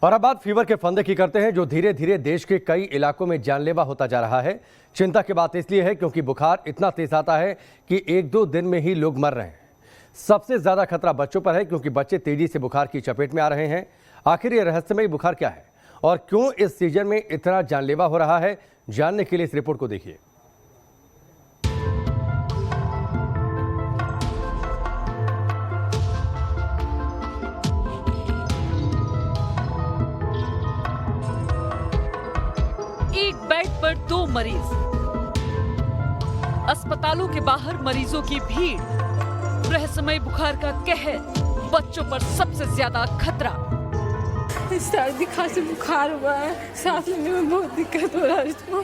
और अब बात फीवर के फंदे की करते हैं, जो धीरे धीरे देश के कई इलाकों में जानलेवा होता जा रहा है। चिंता की बात इसलिए है क्योंकि बुखार इतना तेज आता है कि 1-2 दिन में ही लोग मर रहे हैं। सबसे ज्यादा खतरा बच्चों पर है क्योंकि बच्चे तेजी से बुखार की चपेट में आ रहे हैं। आखिर ये रहस्यमयी बुखार क्या है और क्यों इस सीजन में इतना जानलेवा हो रहा है, जानने के लिए इस रिपोर्ट को देखिए। एक बेड पर 2 मरीज, अस्पतालों के बाहर मरीजों की भीड़, रहस्यमय बुखार का कहर, बच्चों पर सबसे ज्यादा खतरा। सर्दी खांसी बुखार हुआ है, सांस लेने में बहुत दिक्कत हो रहा है, इसको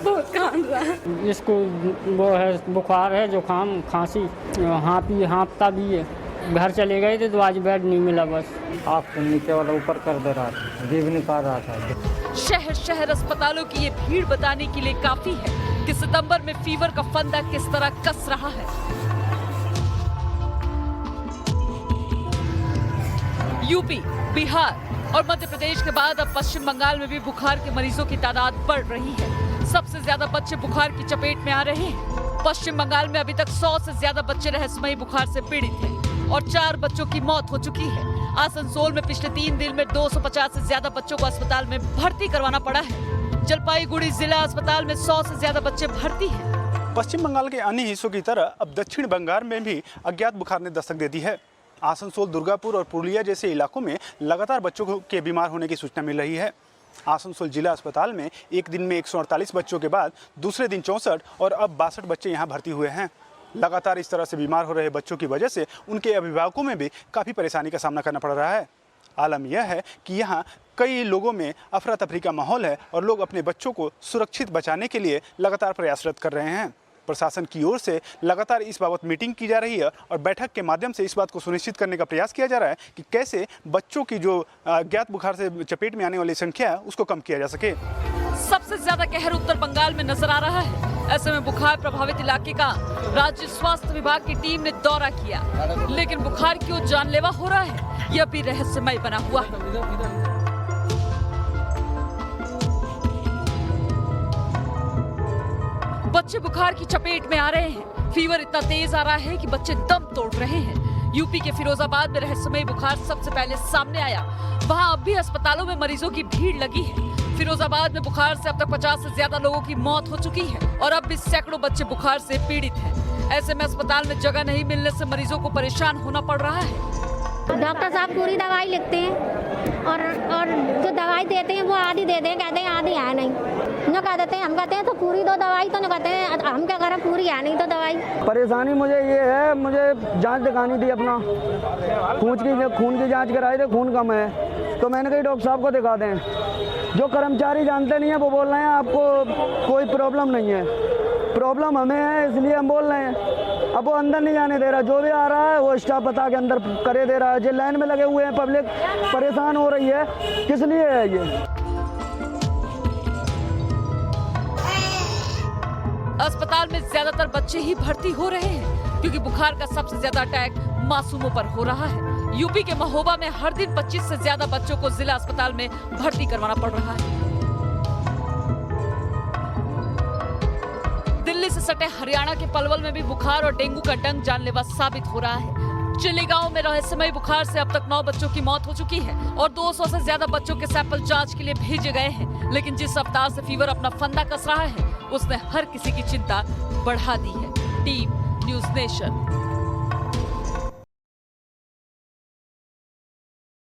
बहुत कान रहा है। इसको वो है बुखार है, जुकाम, खांसी, हाँफता भी है। घर चले गए थे तो आज बेड नहीं मिला, बस आप नीचे वाला ऊपर कर दे रहा था, जीभ निकाल रहा था। शहर शहर अस्पतालों की ये भीड़ बताने के लिए काफी है कि सितंबर में फीवर का फंदा किस तरह कस रहा है। यूपी, बिहार और मध्य प्रदेश के बाद अब पश्चिम बंगाल में भी बुखार के मरीजों की तादाद बढ़ रही है। सबसे ज्यादा बच्चे बुखार की चपेट में आ रहे हैं। पश्चिम बंगाल में अभी तक 100 से ज्यादा बच्चे रहस्यमयी बुखार से पीड़ित हैं और 4 बच्चों की मौत हो चुकी है। आसनसोल में पिछले 3 दिन में 250 से ज्यादा बच्चों को अस्पताल में भर्ती करवाना पड़ा है। जलपाईगुड़ी जिला अस्पताल में 100 से ज्यादा बच्चे भर्ती हैं। पश्चिम बंगाल के अन्य हिस्सों की तरह अब दक्षिण बंगाल में भी अज्ञात बुखार ने दस्तक दे दी है। आसनसोल, दुर्गापुर और पुरुलिया जैसे इलाकों में लगातार बच्चों के बीमार होने की सूचना मिल रही है। आसनसोल जिला अस्पताल में एक दिन में 148 बच्चों के बाद दूसरे दिन 64 और अब 62 बच्चे यहां भर्ती हुए हैं। लगातार इस तरह से बीमार हो रहे बच्चों की वजह से उनके अभिभावकों में भी काफ़ी परेशानी का सामना करना पड़ रहा है। आलम यह है कि यहाँ कई लोगों में अफरा तफरी का माहौल है और लोग अपने बच्चों को सुरक्षित बचाने के लिए लगातार प्रयासरत कर रहे हैं। प्रशासन की ओर से लगातार इस बाबत मीटिंग की जा रही है और बैठक के माध्यम से इस बात को सुनिश्चित करने का प्रयास किया जा रहा है कि कैसे बच्चों की जो अज्ञात बुखार से चपेट में आने वाली संख्या है उसको कम किया जा सके। सबसे ज्यादा कहर उत्तर बंगाल में नजर आ रहा है। ऐसे में बुखार प्रभावित इलाके का राज्य स्वास्थ्य विभाग की टीम ने दौरा किया, लेकिन बुखार क्यों जानलेवा हो रहा है यह भी रहस्यमय बना हुआ है। बच्चे बुखार की चपेट में आ रहे हैं। फीवर इतना तेज आ रहा है कि बच्चे दम तोड़ रहे हैं। यूपी के फिरोजाबाद में रहस्यमय बुखार सबसे पहले सामने आया। वहां अब भी अस्पतालों में मरीजों की भीड़ लगी है। फिरोजाबाद में बुखार से अब तक 50 से ज्यादा लोगों की मौत हो चुकी है और अब भी सैकड़ों बच्चे बुखार से पीड़ित हैं। ऐसे में अस्पताल में जगह नहीं मिलने से मरीजों को परेशान होना पड़ रहा है। डॉक्टर साहब पूरी दवाई लिखते हैं और जो दवाई देते हैं वो आधी दे दें, कहते हैं आधी है नहीं। न कह देते हैं, हम कहते हैं तो पूरी दो दवाई, तो न कहते हैं हम क्या करें, पूरी है नहीं तो दवाई। परेशानी मुझे ये है, मुझे जांच दिखानी थी, अपना खून की जांच कराई थी, खून कम है तो मैंने कही डॉक्टर साहब को दिखा दें। जो कर्मचारी जानते नहीं है वो बोल रहे हैं आपको कोई प्रॉब्लम नहीं है। प्रॉब्लम हमें है इसलिए हम बोल रहे हैं। अब वो अंदर नहीं जाने दे रहा, जो भी आ रहा है वो स्टाफ बता के अंदर करे दे रहा है। जो लाइन में लगे हुए हैं पब्लिक परेशान हो रही है, किस लिए है ये? अस्पताल में ज्यादातर बच्चे ही भर्ती हो रहे हैं क्योंकि बुखार का सबसे ज्यादा अटैक मासूमों पर हो रहा है। यूपी के महोबा में हर दिन 25 से ज्यादा बच्चों को जिला अस्पताल में भर्ती करवाना पड़ रहा है। दिल्ली से सटे हरियाणा के पलवल में भी बुखार और डेंगू का डंक जानलेवा साबित हो रहा है। चिली गांव में रहस्यमयी बुखार से अब तक 9 बच्चों की मौत हो चुकी है और 200 से ज्यादा बच्चों के सैंपल जांच के लिए भेजे गए हैं। लेकिन जिस अवतार से फीवर अपना फंदा कस रहा है उसने हर किसी की चिंता बढ़ा दी है। Team news nation.